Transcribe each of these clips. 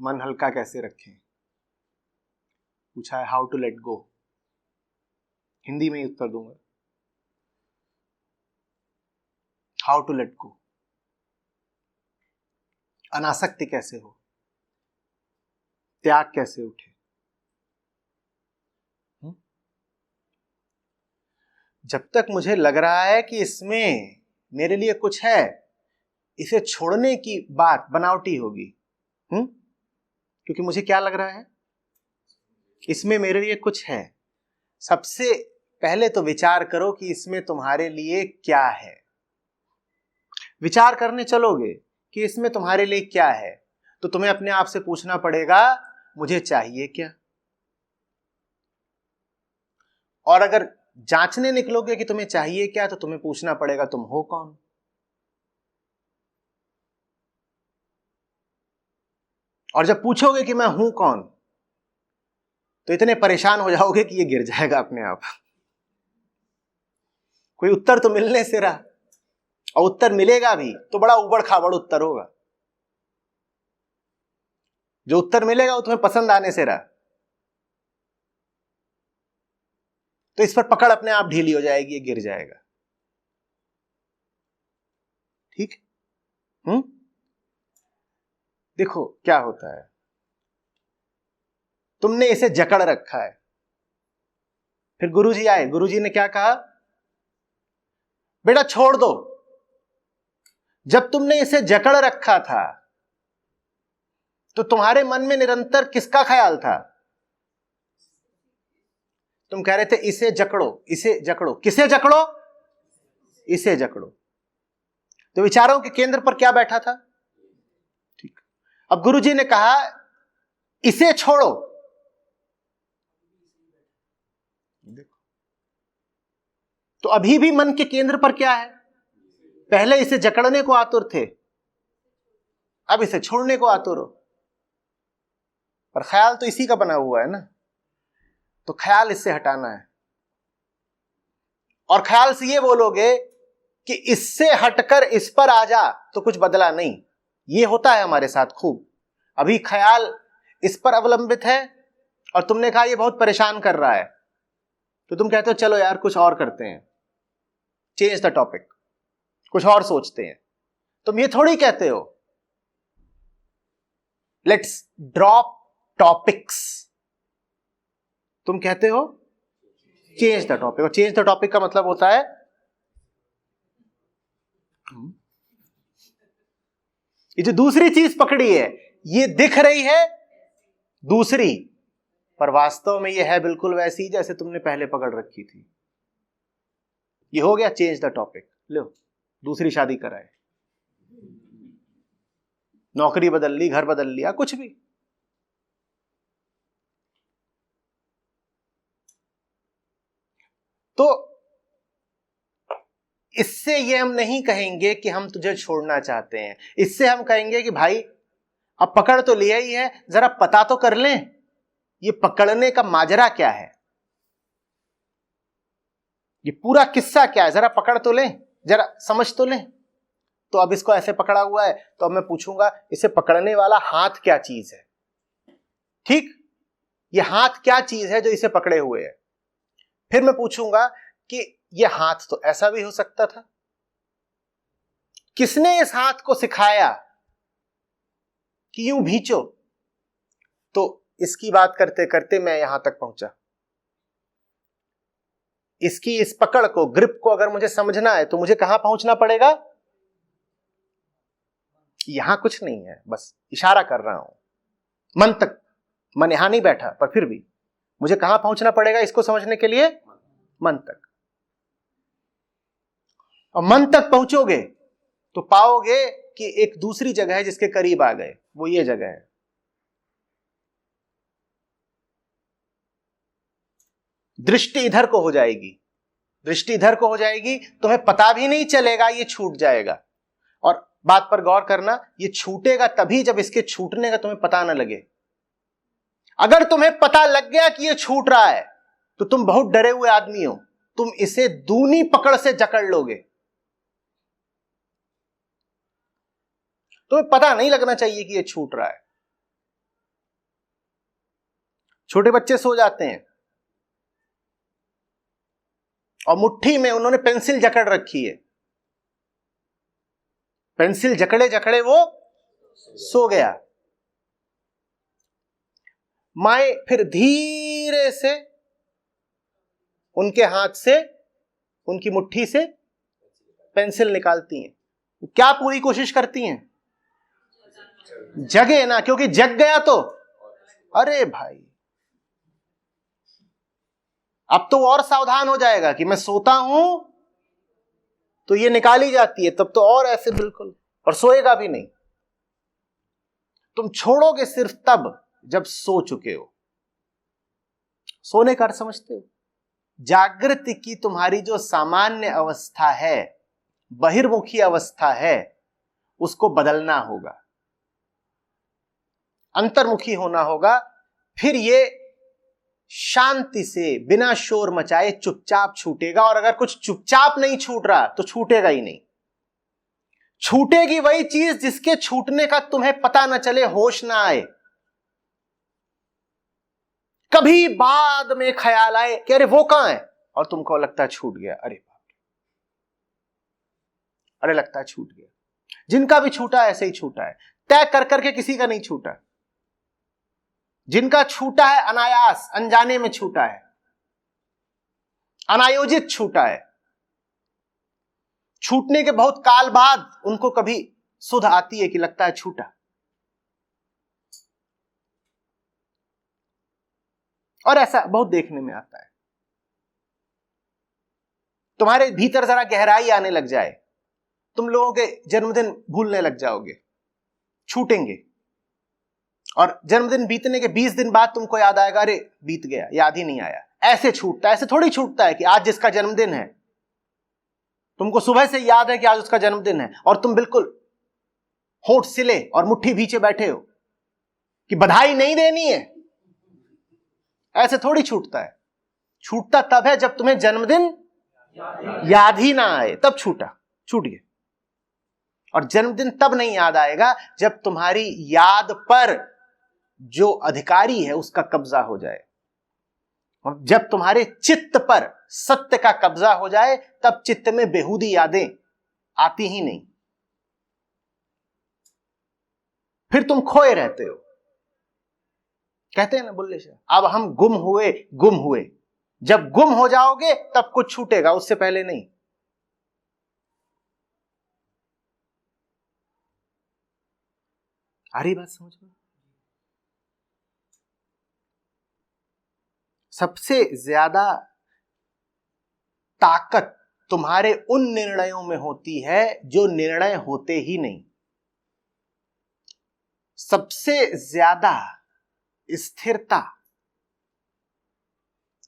मन हल्का कैसे रखें, पूछा है how to let go. Hindi में ही उत्तर दूंगा, हाउ टू लेट गो। अनासक्ति कैसे हो, त्याग कैसे उठे। जब तक मुझे लग रहा है कि इसमें मेरे लिए कुछ है, इसे छोड़ने की बात बनावटी होगी। क्योंकि मुझे क्या लग रहा है, इसमें मेरे लिए कुछ है। सबसे पहले तो विचार करो कि इसमें तुम्हारे लिए क्या है। विचार करने चलोगे कि इसमें तुम्हारे लिए क्या है, तो तुम्हें अपने आप से पूछना पड़ेगा मुझे चाहिए क्या। और अगर जांचने निकलोगे कि तुम्हें चाहिए क्या, तो तुम्हें पूछना पड़ेगा तुम हो कौन। और जब पूछोगे कि मैं हूं कौन, तो इतने परेशान हो जाओगे कि ये गिर जाएगा अपने आप। कोई उत्तर तो मिलने से रहा, और उत्तर मिलेगा भी तो बड़ा उबड़ खाबड़ उत्तर होगा। जो उत्तर मिलेगा वो तुम्हें पसंद आने से रहा, तो इस पर पकड़ अपने आप ढीली हो जाएगी, ये गिर जाएगा। ठीक। देखो क्या होता है, तुमने इसे जकड़ रखा है। फिर गुरुजी आए, गुरुजी ने क्या कहा, बेटा छोड़ दो। जब तुमने इसे जकड़ रखा था तो तुम्हारे मन में निरंतर किसका ख्याल था। तुम कह रहे थे इसे जकड़ो, इसे जकड़ो। किसे जकड़ो, इसे जकड़ो। तो विचारों के केंद्र पर क्या बैठा था। ठीक। अब गुरुजी ने कहा इसे छोड़ो। देखो, तो अभी भी मन के केंद्र पर क्या है, पहले इसे जकड़ने को आतुर थे, अब इसे छोड़ने को आतुर हो। पर ख्याल तो इसी का बना हुआ है ना, तो ख्याल इससे हटाना है। और ख्याल से ये बोलोगे कि इससे हटकर इस पर आ जा, तो कुछ बदला नहीं। ये होता है हमारे साथ खूब। अभी ख्याल इस पर अवलंबित है और तुमने कहा ये बहुत परेशान कर रहा है, तो तुम कहते हो चलो यार कुछ और करते हैं, चेंज द टॉपिक, कुछ और सोचते हैं। तुम ये थोड़ी कहते हो लेट्स ड्रॉप टॉपिक्स, तुम कहते हो चेंज द टॉपिक। और चेंज द टॉपिक का मतलब होता है ये जो दूसरी चीज पकड़ी है, ये दिख रही है दूसरी, पर वास्तव में ये है बिल्कुल वैसी जैसे तुमने पहले पकड़ रखी थी। ये हो गया चेंज द टॉपिक। लो, दूसरी शादी कराए, नौकरी बदल ली, घर बदल लिया, कुछ भी। तो इससे ये हम नहीं कहेंगे कि हम तुझे छोड़ना चाहते हैं, इससे हम कहेंगे कि भाई अब पकड़ तो लिया ही है, जरा पता तो कर लें ये पकड़ने का माजरा क्या है, ये पूरा किस्सा क्या है, जरा पकड़ तो लें, जरा समझ तो लें। तो अब इसको ऐसे पकड़ा हुआ है, तो अब मैं पूछूंगा इसे पकड़ने वाला हाथ क्या चीज है। ठीक, ये हाथ क्या चीज है जो इसे पकड़े हुए है। फिर मैं पूछूंगा कि ये हाथ तो ऐसा भी हो सकता था, किसने इस हाथ को सिखाया कि यूं भींचो। तो इसकी बात करते करते मैं यहां तक पहुंचा। इसकी इस पकड़ को, ग्रिप को अगर मुझे समझना है तो मुझे कहां पहुंचना पड़ेगा। यहां कुछ नहीं है, बस इशारा कर रहा हूं मन तक। मन यहां नहीं बैठा, पर फिर भी मुझे कहां पहुंचना पड़ेगा इसको समझने के लिए, मन तक। और मन तक पहुंचोगे तो पाओगे कि एक दूसरी जगह है जिसके करीब आ गए, वो ये जगह है। दृष्टि इधर को हो जाएगी, दृष्टि इधर को हो जाएगी, तुम्हें पता भी नहीं चलेगा, ये छूट जाएगा। और बात पर गौर करना, ये छूटेगा तभी जब इसके छूटने का तुम्हें पता न लगे। अगर तुम्हें पता लग गया कि ये छूट रहा है तो तुम बहुत डरे हुए आदमी हो, तुम इसे दूनी पकड़ से जकड़ लोगे। तुम्हें पता नहीं लगना चाहिए कि ये छूट रहा है। छोटे बच्चे सो जाते हैं और मुट्ठी में उन्होंने पेंसिल जकड़ रखी है, पेंसिल जकड़े जकड़े वो सो गया। माए फिर धीरे से उनके हाथ से, उनकी मुट्ठी से पेंसिल निकालती हैं। क्या पूरी कोशिश करती हैं? जगे ना, क्योंकि जग गया तो अरे भाई अब तो और सावधान हो जाएगा कि मैं सोता हूं तो ये निकाली जाती है, तब तो और ऐसे बिल्कुल, और सोएगा भी नहीं। तुम छोड़ोगे सिर्फ तब जब सो चुके हो। सोने का अर्थ समझते हो? जागृति की तुम्हारी जो सामान्य अवस्था है, बहिर्मुखी अवस्था है, उसको बदलना होगा, अंतर्मुखी होना होगा। फिर ये शांति से बिना शोर मचाए चुपचाप छूटेगा। और अगर कुछ चुपचाप नहीं छूट रहा तो छूटेगा ही नहीं। छूटेगी वही चीज जिसके छूटने का तुम्हें पता न चले, होश ना आए। कभी बाद में ख्याल आए कि अरे वो कहां है, और तुमको लगता है छूट गया। अरे बाप रे, अरे लगता है छूट गया। जिनका भी छूटा ऐसे ही छूटा है, तय कर करके किसी का नहीं छूटा। जिनका छूटा है अनायास, अनजाने में छूटा है, अनायोजित छूटा है। छूटने के बहुत काल बाद उनको कभी सुध आती है कि लगता है छूटा। और ऐसा बहुत देखने में आता है। तुम्हारे भीतर जरा गहराई आने लग जाए, तुम लोगों के जन्मदिन भूलने लग जाओगे, छूटेंगे। और जन्मदिन बीतने के 20 दिन बाद तुमको याद आएगा, अरे बीत गया, याद ही नहीं आया। ऐसे छूटता है। ऐसे थोड़ी छूटता है कि आज जिसका जन्मदिन है, तुमको सुबह से याद है कि आज उसका जन्मदिन है, और तुम बिल्कुल होंठ सिले और मुट्ठी भींचे बैठे हो कि बधाई नहीं देनी है। ऐसे थोड़ी छूटता है। छूटता तब है जब तुम्हें जन्मदिन याद ही ना आए, तब छूटा, छूट गया। और जन्मदिन तब नहीं याद आएगा जब तुम्हारी याद पर जो अधिकारी है उसका कब्जा हो जाए। जब तुम्हारे चित्त पर सत्य का कब्जा हो जाए, तब चित्त में बेहूदी यादें आती ही नहीं। फिर तुम खोए रहते हो। कहते हैं ना बुल्ले शाह, अब हम गुम हुए, गुम हुए। जब गुम हो जाओगे तब कुछ छूटेगा, उससे पहले नहीं। आ रही बात समझ में? सबसे ज्यादा ताकत तुम्हारे उन निर्णयों में होती है जो निर्णय होते ही नहीं। सबसे ज्यादा स्थिरता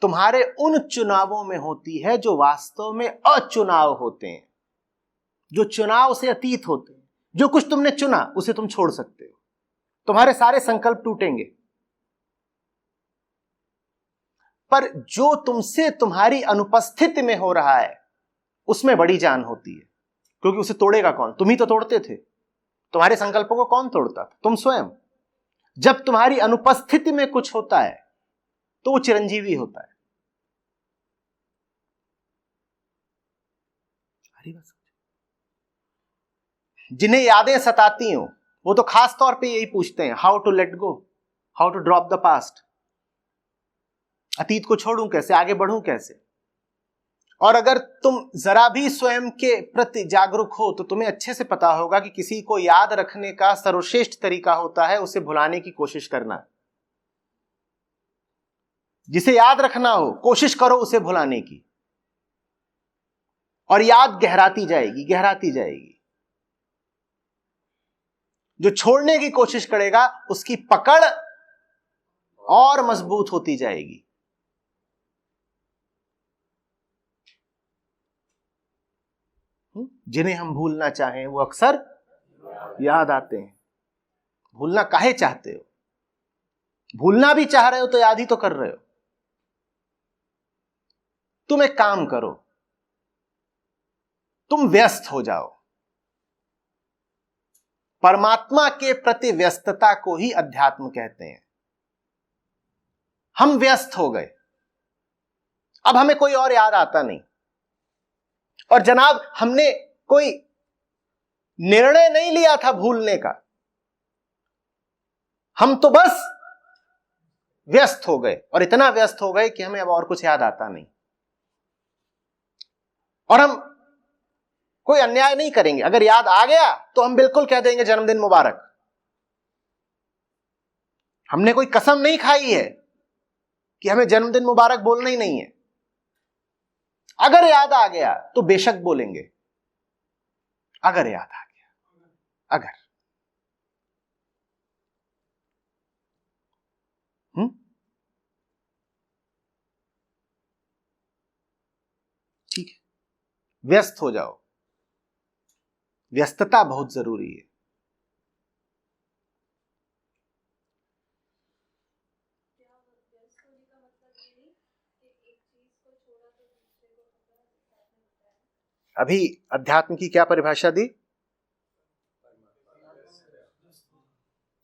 तुम्हारे उन चुनावों में होती है जो वास्तव में अचुनाव होते हैं, जो चुनाव से अतीत होते हैं। जो कुछ तुमने चुना उसे तुम छोड़ सकते हो। तुम्हारे सारे संकल्प टूटेंगे, पर जो तुमसे तुम्हारी अनुपस्थिति में हो रहा है उसमें बड़ी जान होती है, क्योंकि उसे तोड़ेगा कौन? तुम ही तो तोड़ते थे। तुम्हारे संकल्पों को कौन तोड़ता था? तुम स्वयं। जब तुम्हारी अनुपस्थिति में कुछ होता है तो वो चिरंजीवी होता है। जिन्हें यादें सताती हो वो तो खास तौर पे यही पूछते हैं, how to let go, how to drop the past. अतीत को छोड़ूं कैसे, आगे बढ़ूं कैसे? और अगर तुम जरा भी स्वयं के प्रति जागरूक हो तो तुम्हें अच्छे से पता होगा कि किसी को याद रखने का सर्वश्रेष्ठ तरीका होता है उसे भुलाने की कोशिश करना। जिसे याद रखना हो कोशिश करो उसे भुलाने की, और याद गहराती जाएगी, गहराती जाएगी। जो छोड़ने की कोशिश करेगा उसकी पकड़ और मजबूत होती जाएगी। जिन्हें हम भूलना चाहें वो अक्सर याद आते हैं। भूलना काहे चाहते हो? भूलना भी चाह रहे हो तो याद ही तो कर रहे हो। तुम एक काम करो, तुम व्यस्त हो जाओ। परमात्मा के प्रति व्यस्तता को ही अध्यात्म कहते हैं। हम व्यस्त हो गए, अब हमें कोई और याद आता नहीं। और जनाब, हमने कोई निर्णय नहीं लिया था भूलने का, हम तो बस व्यस्त हो गए, और इतना व्यस्त हो गए कि हमें अब और कुछ याद आता नहीं। और हम कोई अन्याय नहीं करेंगे, अगर याद आ गया तो हम बिल्कुल कह देंगे जन्मदिन मुबारक। हमने कोई कसम नहीं खाई है कि हमें जन्मदिन मुबारक बोलना ही नहीं है। अगर याद आ गया तो बेशक बोलेंगे, अगर याद आ गया, अगर। ठीक है, व्यस्त हो जाओ, व्यस्तता बहुत जरूरी है। अभी अध्यात्म की क्या परिभाषा दी?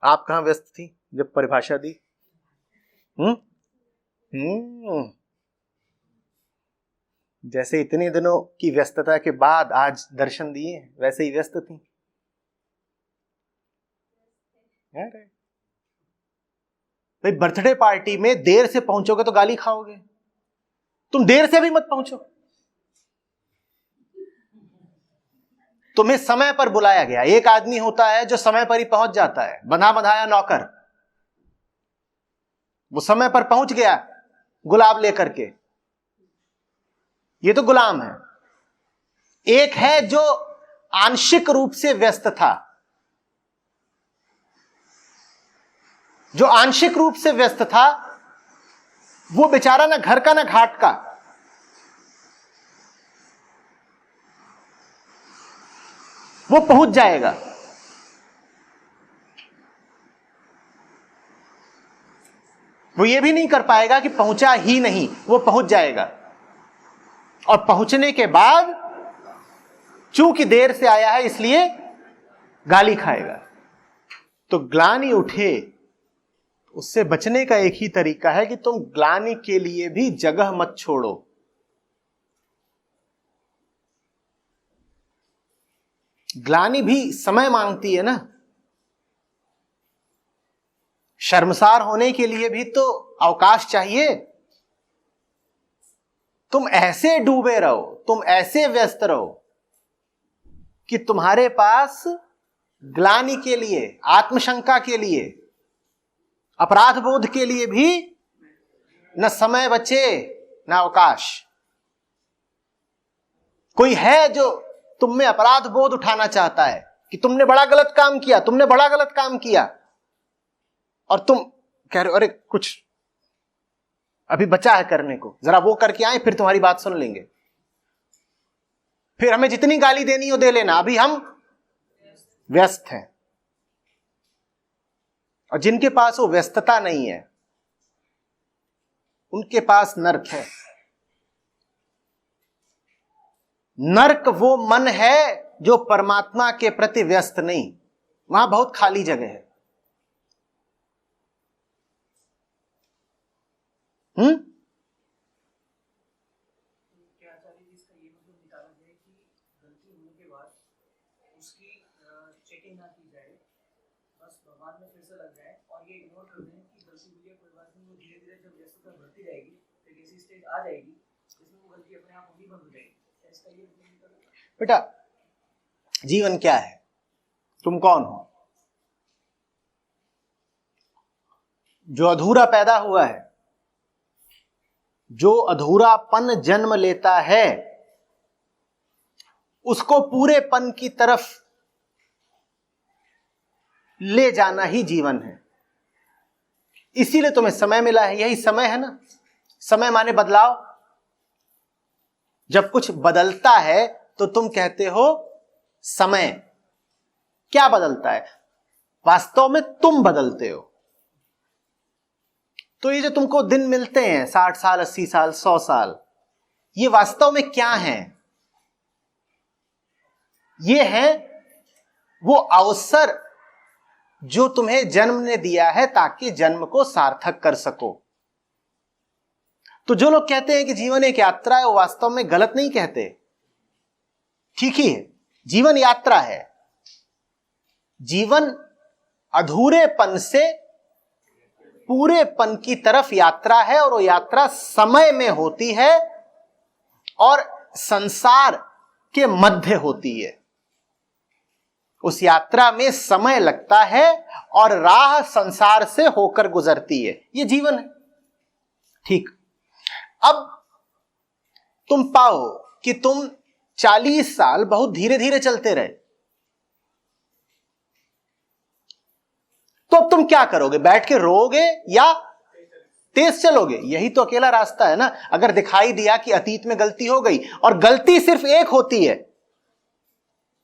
आप कहां व्यस्त थी जब परिभाषा दी? जैसे इतने दिनों की व्यस्तता के बाद आज दर्शन दिए, वैसे ही व्यस्त थी। भाई, बर्थडे पार्टी में देर से पहुंचोगे तो गाली खाओगे। तुम देर से भी मत पहुंचो। तुम्हें समय पर बुलाया गया। एक आदमी होता है जो समय पर ही पहुंच जाता है, बंधा बंधाया नौकर। वो समय पर पहुंच गया गुलाब लेकर के, ये तो गुलाम है। एक है जो आंशिक रूप से व्यस्त था, जो आंशिक रूप से व्यस्त था, वो बेचारा ना घर का ना घाट का। वो पहुंच जाएगा। वो ये भी नहीं कर पाएगा कि पहुंचा ही नहीं, वो पहुंच जाएगा। और पहुंचने के बाद चूंकि देर से आया है इसलिए गाली खाएगा। तो ग्लानि उठे, उससे बचने का एक ही तरीका है कि तुम ग्लानि के लिए भी जगह मत छोड़ो। ग्लानि भी समय मांगती है ना। शर्मसार होने के लिए भी तो अवकाश चाहिए। तुम ऐसे डूबे रहो, तुम ऐसे व्यस्त रहो कि तुम्हारे पास ग्लानि के लिए, आत्मशंका के लिए, अपराध बोध के लिए भी न समय बचे न अवकाश। कोई है जो तुम में अपराध बोध उठाना चाहता है कि तुमने बड़ा गलत काम किया, तुमने बड़ा गलत काम किया, और तुम कह रहे हो अरे कुछ अभी बचा है करने को, जरा वो करके आए फिर तुम्हारी बात सुन लेंगे। फिर हमें जितनी गाली देनी हो दे लेना, अभी हम व्यस्त हैं। और जिनके पास वो व्यस्तता नहीं है उनके पास नर्क है। नर्क वो मन है जो परमात्मा के प्रति व्यस्त नहीं, वहां बहुत खाली जगह है। बेटा, जीवन क्या है? तुम कौन हो? जो अधूरा पैदा हुआ है, जो अधूरापन जन्म लेता है, उसको पूरेपन की तरफ ले जाना ही जीवन है। इसीलिए तुम्हें समय मिला है। यही समय है ना। समय माने बदलाव। जब कुछ बदलता है तो तुम कहते हो समय। क्या बदलता है? वास्तव में तुम बदलते हो। तो ये जो तुमको दिन मिलते हैं 60 साल, 80 साल, 100 साल, ये वास्तव में क्या है? ये है वो अवसर जो तुम्हें जन्म ने दिया है ताकि जन्म को सार्थक कर सको। तो जो लोग कहते हैं कि जीवन एक यात्रा है, वो वास्तव में गलत नहीं कहते, ठीक ही है। जीवन यात्रा है। जीवन अधूरेपन से पूरेपन की तरफ यात्रा है, और वो यात्रा समय में होती है और संसार के मध्य होती है। उस यात्रा में समय लगता है और राह संसार से होकर गुजरती है। ये जीवन है, ठीक। अब तुम पाओ कि तुम 40 साल बहुत धीरे धीरे चलते रहे, तो अब तुम क्या करोगे? बैठ के रोओगे या तेज चलोगे? यही तो अकेला रास्ता है ना। अगर दिखाई दिया कि अतीत में गलती हो गई, और गलती सिर्फ एक होती है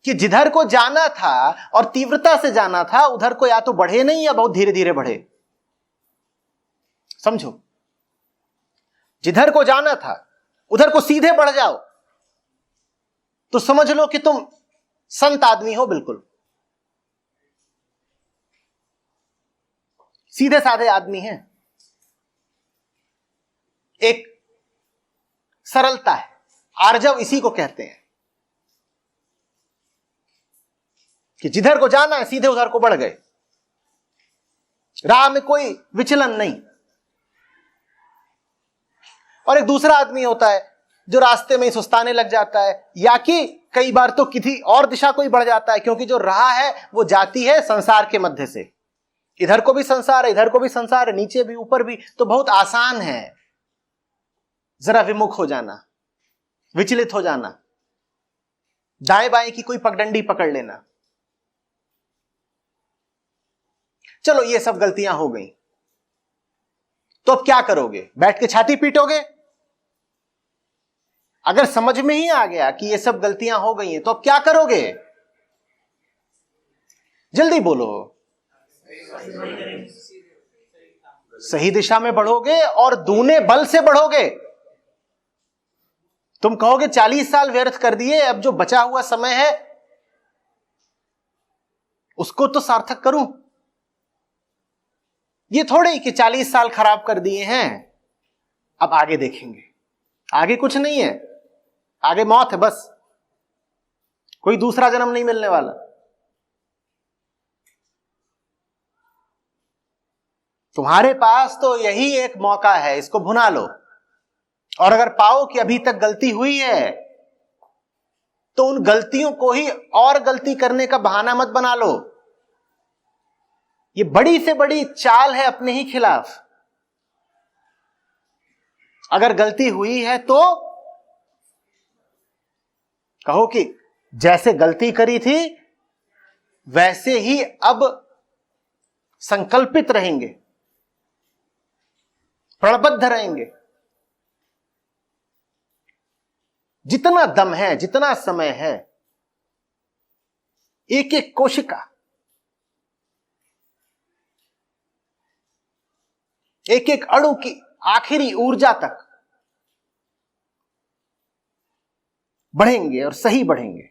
कि जिधर को जाना था और तीव्रता से जाना था, उधर को या तो बढ़े नहीं या बहुत धीरे धीरे बढ़े। समझो, जिधर को जाना था उधर को सीधे बढ़ जाओ तो समझ लो कि तुम संत आदमी हो, बिल्कुल सीधे साधे आदमी हैं। एक सरलता है, आर्जव इसी को कहते हैं कि जिधर को जाना है सीधे उधर को बढ़ गए, राह में कोई विचलन नहीं। और एक दूसरा आदमी होता है जो रास्ते में ही सुस्ताने लग जाता है, या कि कई बार तो किसी और दिशा को ही बढ़ जाता है, क्योंकि जो राह है वो जाती है संसार के मध्य से। इधर को भी संसार है, इधर को भी संसार है, नीचे भी ऊपर भी। तो बहुत आसान है जरा विमुख हो जाना, विचलित हो जाना, दाएं बाएं की कोई पगडंडी पकड़ लेना। चलो ये सब गलतियां हो गई, तो अब क्या करोगे? बैठ के छाती पीटोगे? अगर समझ में ही आ गया कि ये सब गलतियां हो गई हैं, तो अब क्या करोगे? जल्दी बोलो। सही दिशा में बढ़ोगे और दूने बल से बढ़ोगे। तुम कहोगे 40 साल व्यर्थ कर दिए, अब जो बचा हुआ समय है उसको तो सार्थक करूं। ये थोड़े कि 40 साल खराब कर दिए हैं, अब आगे देखेंगे। आगे कुछ नहीं है, आगे मौत है बस, कोई दूसरा जन्म नहीं मिलने वाला। तुम्हारे पास तो यही एक मौका है, इसको भुना लो। और अगर पाओ कि अभी तक गलती हुई है, तो उन गलतियों को ही और गलती करने का बहाना मत बना लो। ये बड़ी से बड़ी चाल है अपने ही खिलाफ। अगर गलती हुई है तो कहो कि जैसे गलती करी थी वैसे ही अब संकल्पित रहेंगे, प्रणबद्ध रहेंगे। जितना दम है, जितना समय है, एक एक कोशिका, एक एक अणु की आखिरी ऊर्जा तक बढ़ेंगे और सही बढ़ेंगे।